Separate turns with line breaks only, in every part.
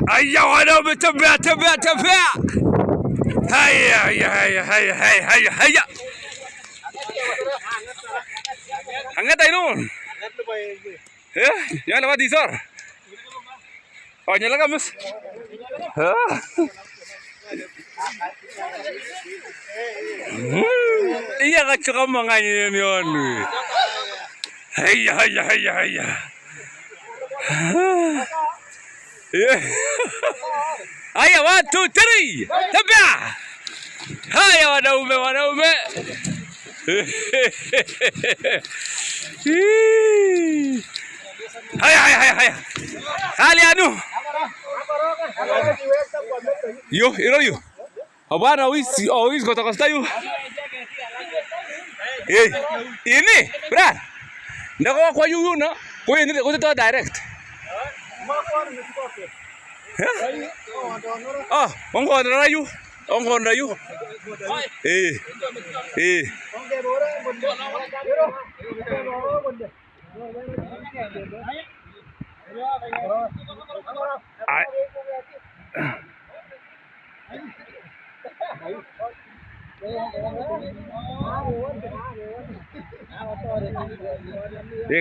Haya wanaume, tembea tembea tembea. Haya haya haya haya haya haya. Angkat ini. Jangan lewat disor. Oh nyala kamus. Iya kacau manganya ni onu. Haya haya haya haya. Haya 1 2 3 tembea. Haya wanaume wanaume. Haya haya haya haya. Hali anu. Yo iro yo. Abana wisi kutoka stayu. Ini, Brad. Ndako kwa yuyu na. Kwa ini kutoka direct. Ah, ongondra yu. Ongondra yu.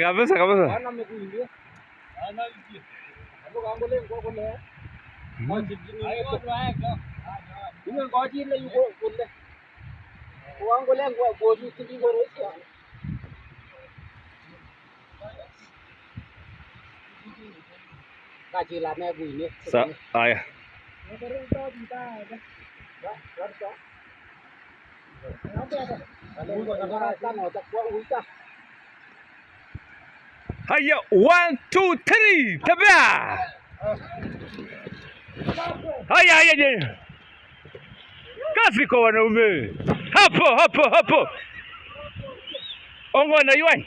Kabisa kabisa. Aya. Haya 1 2 3 tembea. Haya haya. Kazi kwa wanaume. Hapo hapo hapo. Ongo na yuan.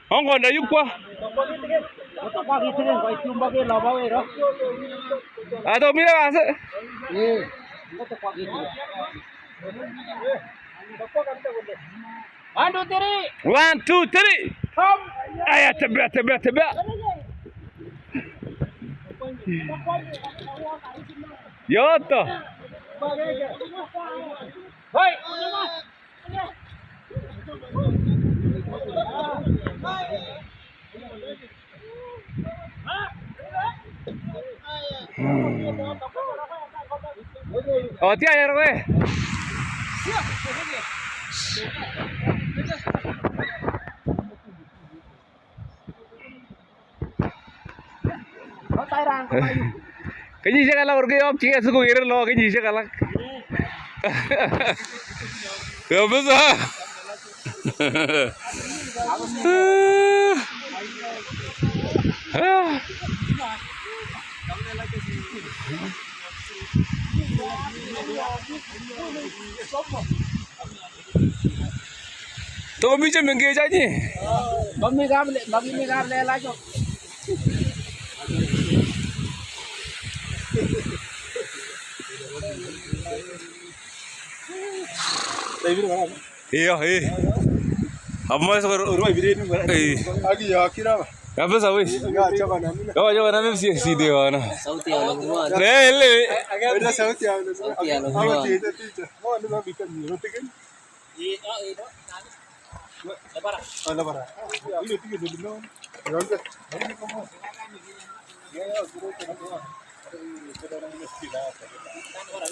Ongo na yukwa. Ato mira base. 1 2 3. Aya tembea tembea tembea. Yoto. Hoi. Oh, tia ya roe. Cái gì sẽ là cái ông chị sư cô ấy lo cái gì sẽ là được bây giờ tôi không biết cho mình kia chứ nhỉ bấm mi gam lên cho iya amma rumah video ini lagi ya kira apa sih coba nama si dia na sauti ya semua le ada sauti ya semua mau ada bikin roti kan lebara ini tiga dulu no